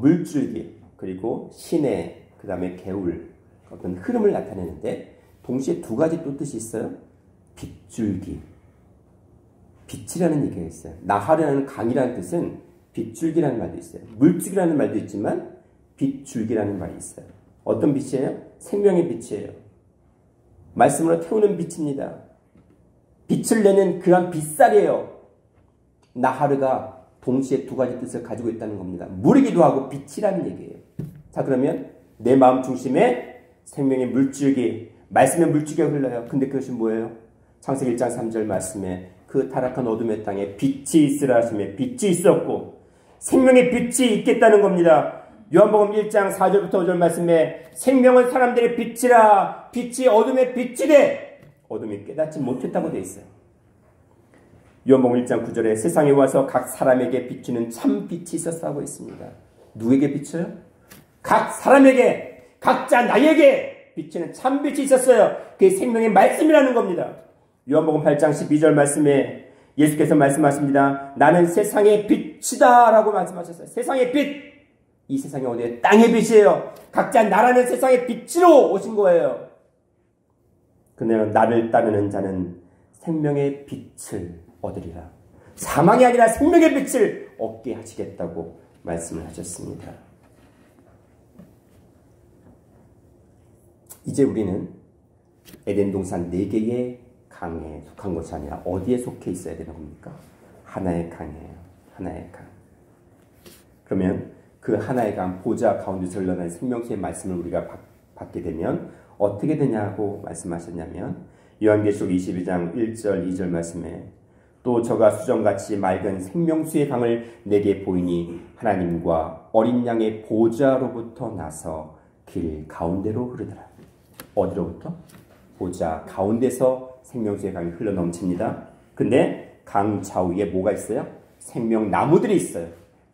물줄기, 그리고 시내, 그 다음에 개울, 어떤 흐름을 나타내는데 동시에 두 가지 또 뜻이 있어요. 빗줄기. 빛이라는 얘기가 있어요. 나하르라는 강이라는 뜻은 빗줄기라는 말도 있어요. 물줄기라는 말도 있지만 빗줄기라는 말이 있어요. 어떤 빛이에요? 생명의 빛이에요. 말씀으로 태우는 빛입니다. 빛을 내는 그런 빛살이에요. 나하르가 동시에 두 가지 뜻을 가지고 있다는 겁니다. 물이기도 하고 빛이라는 얘기예요. 자, 그러면 내 마음 중심에 생명의 물줄기, 말씀의 물줄기가 흘러요. 근데 그것이 뭐예요? 창세기 1장 3절 말씀에 그 타락한 어둠의 땅에 빛이 있으라 하시며 빛이 있었고 생명의 빛이 있겠다는 겁니다. 요한복음 1장 4절부터 5절 말씀에 생명은 사람들의 빛이라, 빛이 어둠의 빛이래. 어둠이 깨닫지 못했다고 되어 있어요. 요한복음 1장 9절에 세상에 와서 각 사람에게 비추는 참 빛이 있었다고 했습니다. 누구에게 비춰요? 각 사람에게, 각자 나에게 비추는 참 빛이 있었어요. 그게 생명의 말씀이라는 겁니다. 요한복음 8장 12절 말씀에 예수께서 말씀하십니다. 나는 세상의 빛이다 라고 말씀하셨어요. 세상의 빛. 이 세상이 어디에? 땅의 빛이에요. 각자 나라는 세상의 빛으로 오신 거예요. 그러나 나를 따르는 자는 생명의 빛을 얻으리라. 사망이 아니라 생명의 빛을 얻게 하시겠다고 말씀을 하셨습니다. 이제 우리는 에덴 동산 4개의 강에 속한 것이 아니라 어디에 속해 있어야 되는 겁니까? 하나의 강이에요. 하나의 강. 그러면 그 하나의 강, 보좌 가운데서 흘러나는 생명수의 말씀을 우리가 받게 되면 어떻게 되냐고 말씀하셨냐면 요한계시록 22장 1절 2절 말씀에 또 저가 수정같이 맑은 생명수의 강을 내게 보이니 하나님과 어린 양의 보좌로부터 나서 길 가운데로 흐르더라. 어디로부터? 보좌 가운데서 생명수의 강이 흘러넘칩니다. 근데 강 좌우에 뭐가 있어요? 생명나무들이 있어요.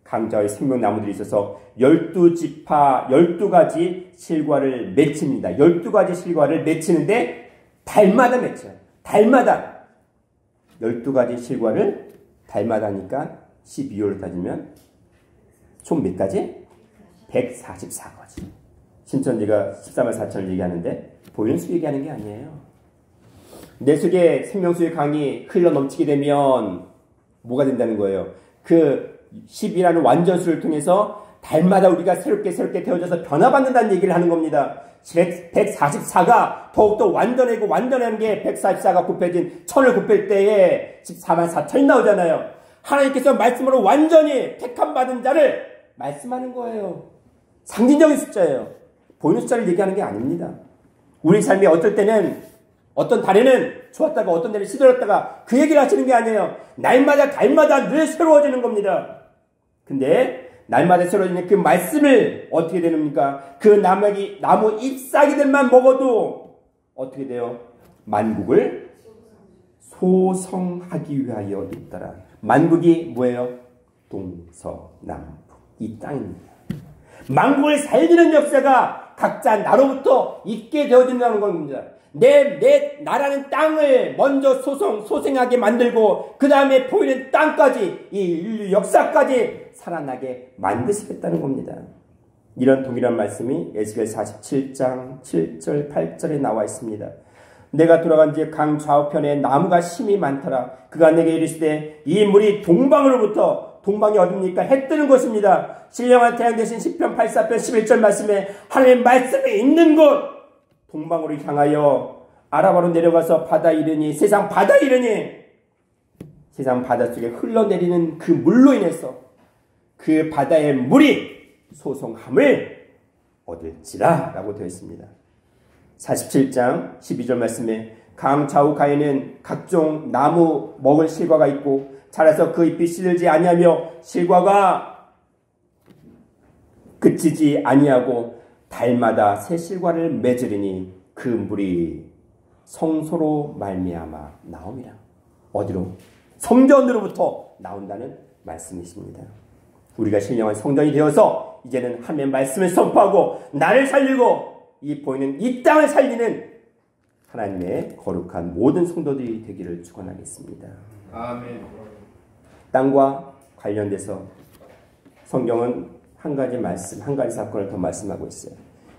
강 좌우에 생명나무들이 있어서 12지파 12가지 실과를 맺힙니다. 12가지 실과를 맺히는데 달마다 맺혀요. 달마다 12가지 실과를 달마다 하니까 12호를 따지면 총 몇 가지? 144가지. 신천지가 13만 4천을 얘기하는데 보이는 수 얘기하는 게 아니에요. 내 속에 생명수의 강이 흘러 넘치게 되면 뭐가 된다는 거예요? 그 10이라는 완전수를 통해서 달마다 우리가 새롭게 되어져서 변화받는다는 얘기를 하는 겁니다. 144가 더욱더 완전하고 완전한 게 144가 곱해진 1000을 곱할 때에 14만 4천이 나오잖아요. 하나님께서 말씀으로 완전히 택함받은 자를 말씀하는 거예요. 상징적인 숫자예요. 보이는 숫자를 얘기하는 게 아닙니다. 우리 삶이 어떨 때는 어떤 달에는 좋았다가 어떤 달에 시들었다가 그 얘기를 하시는 게 아니에요. 날마다 달마다 늘 새로워지는 겁니다. 근데 날마다 새로워지는 그 말씀을 어떻게 되는입니까? 그 나무 잎사귀들만 먹어도 어떻게 돼요? 만국을 소성하기 위하여 있더라. 만국이 뭐예요? 동서남북 이 땅입니다. 만국을 살리는 역사가 각자 나로부터 있게 되어진다는 겁니다. 내 나라는 땅을 먼저 소생하게 만들고 그 다음에 보이는 땅까지 이 인류 역사까지 살아나게 만드시겠다는 겁니다. 이런 동일한 말씀이 에스겔 47장 7절 8절에 나와 있습니다. 내가 돌아간 뒤에 강 좌우편에 나무가 심이 많더라. 그가 내게 이르시되 이 물이 동방으로부터 동방이 어딥니까? 해 뜨는 곳입니다. 신령한 태양 대신 시편 84편 11절 말씀에 하나님의 말씀이 있는 곳 동방으로 향하여 아라바로 내려가서 바다 이르니 세상 바다 이르니 세상 바닷속에 흘러내리는 그 물로 인해서 그 바다의 물이 소송함을 얻을지라 라고 되어 있습니다. 47장 12절 말씀에 강 좌우가에는 각종 나무 먹을 실과가 있고 자라서 그 잎이 시들지 아니하며 실과가 그치지 아니하고 달마다 새 실과를 맺으리니 그 물이 성소로 말미암아 나옵니다. 어디로? 성전으로부터 나온다는 말씀이십니다. 우리가 신령한 성전이 되어서 이제는 하나님의 말씀을 선포하고 나를 살리고 이 보이는 이 땅을 살리는 하나님의 거룩한 모든 성도들이 되기를 축원하겠습니다. 아멘. 땅과 관련돼서 성경은 한 가지 말씀, 한 가지 사건을 더 말씀하고 있어요.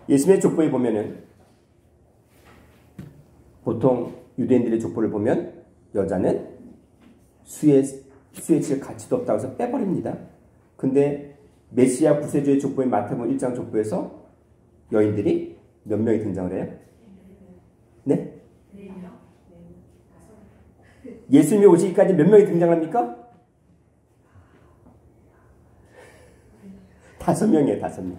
예수님의 족보에 보면은 보통 유대인들의 족보를 보면 여자는 수에 칠 가치도 없다고 해서 빼버립니다. 근데 메시아 구세주의 족보인 마태복음 1장 족보에서 여인들이 몇 명이 등장을 해요? 네? 예수님이 오시기까지 몇 명이 등장합니까? 5명이에요, 5명.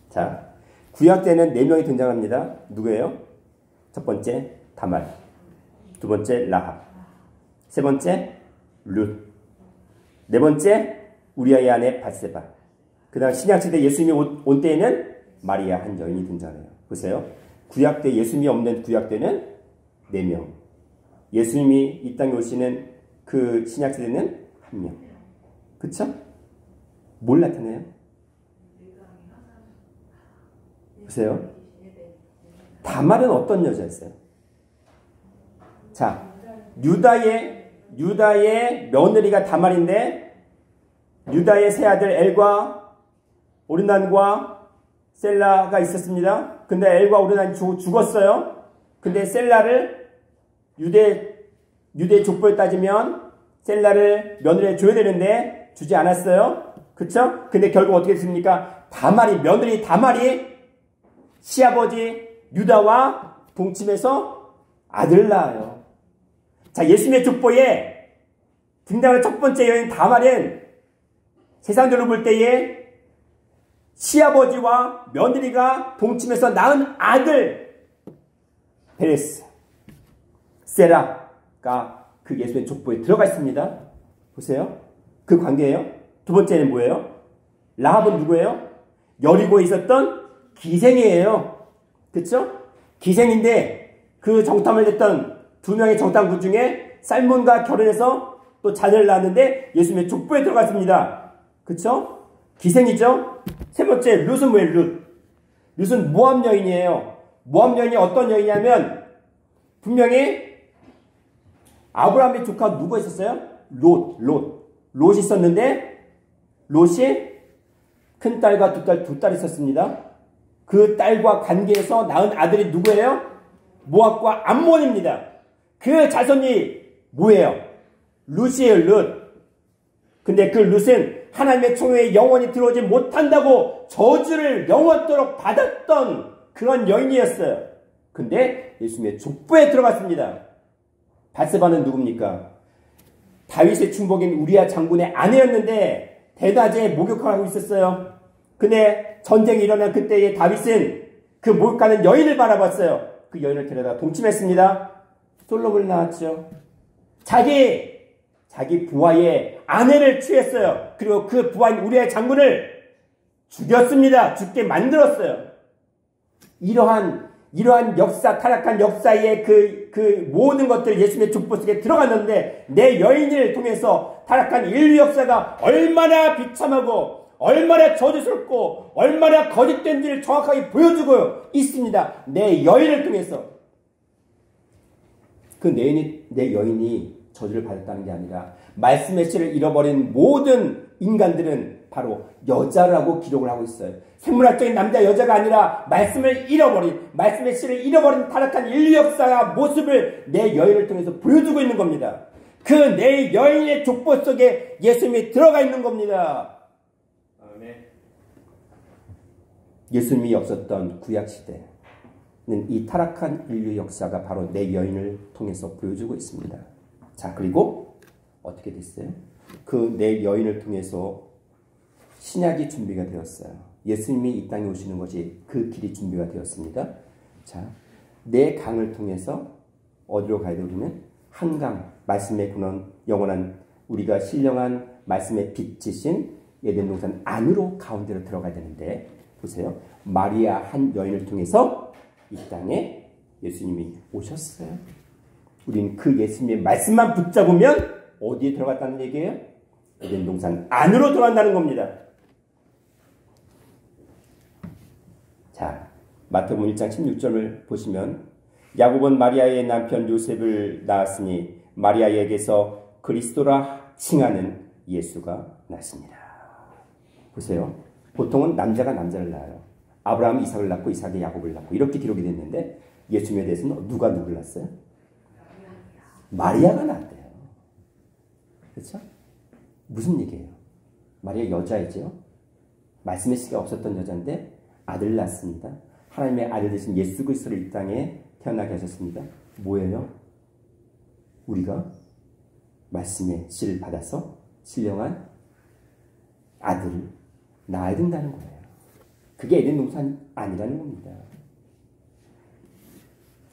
자, 구약 때는 4명이 등장합니다. 누구예요? 첫 번째, 다말. 두 번째, 라합. 세 번째, 룻. 네 번째, 우리아의 아내 바세바. 그 다음 신약시대 예수님이 온 때에는 마리아 한 여인이 등장해요. 보세요. 구약 때 예수님이 없는 구약 때는 4명. 예수님이 이 땅에 오시는 그 신약시대는 1명. 그쵸? 뭘 나타내요? 보세요. 다말은 어떤 여자였어요? 자, 유다의 며느리가 다말인데 유다의 세 아들 엘과 오르난과 셀라가 있었습니다. 근데 엘과 오르난이 죽었어요. 근데 셀라를 유대 족보에 따지면 셀라를 며느리에 줘야 되는데 주지 않았어요. 그쵸? 근데 결국 어떻게 됐습니까? 며느리 다말이 시아버지 유다와 동침해서 아들을 낳아요. 자, 예수님의 족보에 등장하는 첫 번째 여인 다말은 세상적으로 볼 때에 시아버지와 며느리가 동침해서 낳은 아들 베레스, 세라가 그 예수님의 족보에 들어가 있습니다. 보세요. 그 관계예요. 두 번째는 뭐예요? 라합은 누구예요? 여리고에 있었던 기생이에요. 그쵸? 기생인데 그 정탐을 했던 2명의 정탐꾼 중에 살몬과 결혼해서 또 자녀를 낳았는데 예수님의 족보에 들어갔습니다. 그쵸? 기생이죠? 세 번째, 룻은 뭐예요? 룻은 모압 여인이에요. 모압 여인이 어떤 여인이냐면 분명히 아브라함의 조카 누구 있었어요? 롯이 있었는데 롯이 큰 딸과 두 딸 있었습니다. 그 딸과 관계에서 낳은 아들이 누구예요? 모압과 암몬입니다. 그 자손이 뭐예요? 룻이에요, 룻. 근데 그 룻은 하나님의 총회에 영원히 들어오지 못한다고 저주를 영원토록 받았던 그런 여인이었어요. 근데 예수님의 족보에 들어갔습니다. 밧세바는 누굽니까? 다윗의 충복인 우리아 장군의 아내였는데 대낮에 목욕하고 있었어요. 근데 전쟁이 일어난 그때의 다윗은 그 목욕하는 여인을 바라봤어요. 그 여인을 데려다 동침했습니다. 솔로몬을 낳았죠. 자기 부하의 아내를 취했어요. 그리고 그 부하인 우리아 장군을 죽였습니다. 죽게 만들었어요. 이러한 역사, 타락한 역사의 그 모든 것들 예수님의 족보 속에 들어갔는데 내 여인을 통해서 타락한 인류 역사가 얼마나 비참하고 얼마나 저주스럽고 얼마나 거짓된지를 정확하게 보여주고 있습니다. 내 여인을 통해서. 그 내 여인이 저주를 받았다는 게 아니라 말씀의 씨를 잃어버린 모든 인간들은 바로 여자라고 기록을 하고 있어요. 생물학적인 남자 여자가 아니라 말씀을 잃어버린, 말씀의 씨를 잃어버린 타락한 인류 역사의 모습을 내 여인을 통해서 보여주고 있는 겁니다. 그 내 여인의 족보 속에 예수님이 들어가 있는 겁니다. 아멘. 예수님이 없었던 구약시대는 이 타락한 인류 역사가 바로 내 여인을 통해서 보여주고 있습니다. 자, 그리고 어떻게 됐어요? 그 내 여인을 통해서 신약이 준비가 되었어요. 예수님이 이 땅에 오시는 것이 그 길이 준비가 되었습니다. 자, 내 강을 통해서 어디로 가야 돼? 우리는 한강, 말씀의 근원, 영원한 우리가 신령한 말씀의 빛이신 에덴 동산 안으로 가운데로 들어가야 되는데 보세요. 마리아 한 여인을 통해서 이 땅에 예수님이 오셨어요. 우리는 그 예수님의 말씀만 붙잡으면 어디에 들어갔다는 얘기예요? 에덴 동산 안으로 들어간다는 겁니다. 자, 마태복음 1장 16절을 보시면 야곱은 마리아의 남편 요셉을 낳았으니 마리아에게서 그리스도라 칭하는 예수가 났습니다. 보세요. 보통은 남자가 남자를 낳아요. 아브라함이 이삭을 낳고 이삭이 야곱을 낳고 이렇게 기록이 됐는데 예수님에 대해서는 누가 누구를 낳았어요? 마리아가 낳았대요. 그렇죠? 무슨 얘기예요? 마리아 여자이죠. 말씀의 씨가 없었던 여자인데 아들을 낳습니다. 하나님의 아들 되신 예수 그리스도를 이 땅에 태어나게 하셨습니다. 뭐예요? 우리가 말씀의 씨를 받아서 신령한 아들을 낳아야 된다는 거예요. 그게 에덴 동산 아니라는 겁니다.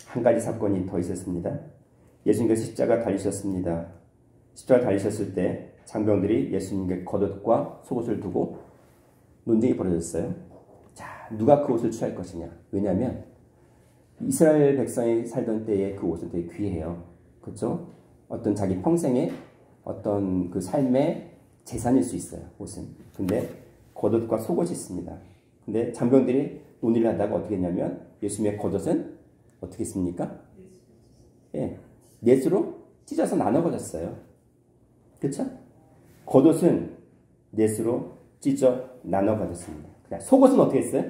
한 가지 사건이 더 있었습니다. 예수님께서 십자가 달리셨습니다. 십자가 달리셨을 때 장병들이 예수님께 겉옷과 속옷을 두고 논쟁이 벌어졌어요. 자, 누가 그 옷을 취할 것이냐. 왜냐하면 이스라엘 백성이 살던 때의 그 옷은 되게 귀해요. 그렇죠? 어떤 자기 평생의 어떤 그 삶의 재산일 수 있어요. 옷은. 근데 겉옷과 속옷이 있습니다. 근데 장병들이 논의를 하다가 어떻게 했냐면 예수님의 겉옷은 어떻게 했습니까? 예, 넷으로 찢어서 나눠 가졌어요. 그렇죠? 겉옷은 넷으로 찢어 나눠 가졌습니다. 속옷은 어떻게 했어요?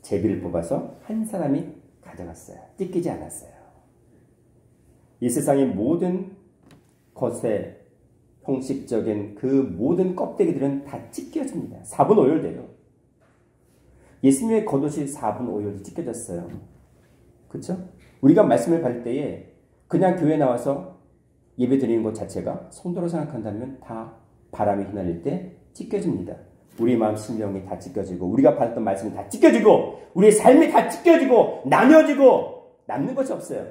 제비를 뽑아서 한 사람이 가져갔어요. 찢기지 않았어요. 이 세상의 모든 것의 형식적인 그 모든 껍데기들은 다 찢겨집니다. 4분 5열 예수님의 겉옷이 4분 5열 찢겨졌어요. 그렇죠? 우리가 말씀을 받을 때에 그냥 교회 나와서 예배 드리는 것 자체가 성도로 생각한다면 다 바람이 휘날릴 때 찢겨집니다. 우리 마음 심령이 다 찢겨지고 우리가 받았던 말씀이 다 찢겨지고 우리의 삶이 다 찢겨지고 나뉘어지고 남는 것이 없어요.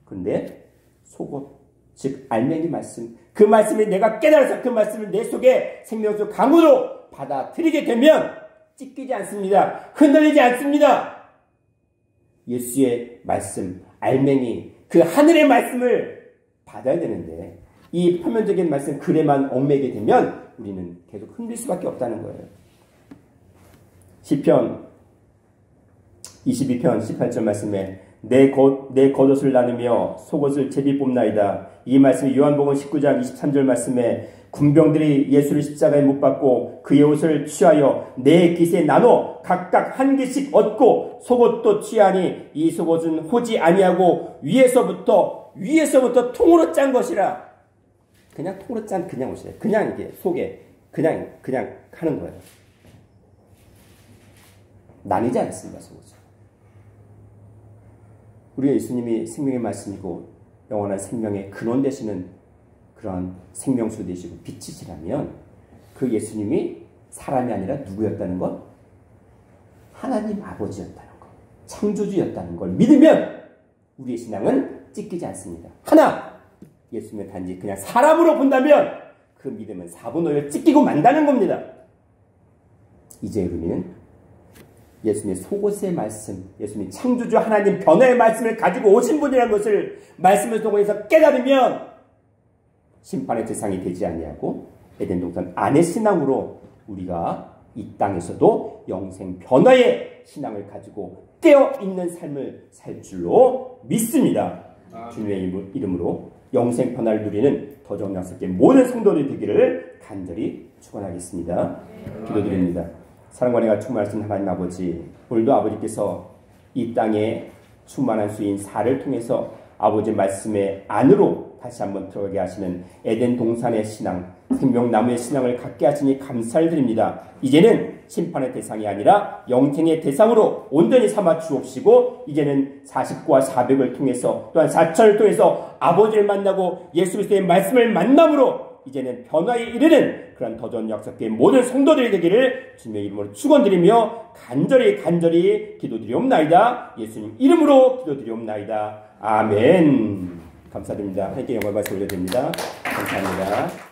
그런데 속옷, 즉 알맹이 말씀, 그 말씀이 내가 깨달아서 그 말씀을 내 속에 생명수 강으로 받아들이게 되면 찢기지 않습니다. 흔들리지 않습니다. 예수의 말씀, 알맹이, 그 하늘의 말씀을 받아야 되는데 이 표면적인 말씀 글에만 얽매게 되면 우리는 계속 흔들 수밖에 없다는 거예요. 시편 22편 18절 말씀에 내 겉옷을 나누며 속옷을 제비 뽑나이다. 이 말씀이 요한복음 19장 23절 말씀에 군병들이 예수를 십자가에 못 박고 그의 옷을 취하여 네 깃에 나눠 각각 한 깃씩 얻고 속옷도 취하니 이 속옷은 호지 아니하고 위에서부터 통으로 짠 것이라. 그냥 통으로 짠 그냥 옷이에요. 그냥 이게 속에 그냥 하는 거예요. 나뉘지 않습니다. 속옷은. 우리 예수님이 생명의 말씀이고 영원한 생명의 근원 되시는 그런 생명수 되시고 빛이시라면 그 예수님이 사람이 아니라 누구였다는 것? 하나님 아버지였다는 것. 창조주였다는 걸 믿으면 우리의 신앙은 찢기지 않습니다. 하나! 예수님을 단지 그냥 사람으로 본다면 그 믿음은 사분오열 찢기고 만다는 겁니다. 이제 우리는 예수님의 속옷의 말씀, 예수님이 창조주 하나님 변화의 말씀을 가지고 오신 분이라는 것을 말씀을 통해서 깨달으면 심판의 대상이 되지 아니하고 에덴 동산 안의 신앙으로 우리가 이 땅에서도 영생 변화의 신앙을 가지고 깨어있는 삶을 살 줄로 믿습니다. 주님의 이름으로 영생 변화를 누리는 더정 약속의 모든 성도들이 되기를 간절히 축원하겠습니다. 기도드립니다. 사랑과 은혜가 충만하신 하나님 아버지, 오늘도 아버지께서 이 땅에 충만한 수인 사를 통해서 아버지 말씀의 안으로 다시 한번 들어가게 하시는 에덴 동산의 신앙, 생명나무의 신앙을 갖게 하시니 감사를 드립니다. 이제는 심판의 대상이 아니라 영생의 대상으로 온전히 삼아 주옵시고 이제는 40과 400을 통해서 또한 4천을 통해서 아버지를 만나고 예수 그리스도의 말씀을 만남으로 이제는 변화에 이르는 그런 더전 약속의 모든 성도들이 되기를 주님의 이름으로 축원드리며 간절히 기도드리옵나이다. 예수님 이름으로 기도드리옵나이다. 아멘. 감사드립니다. 하나님께 영광 말씀 올려드립니다. 감사합니다.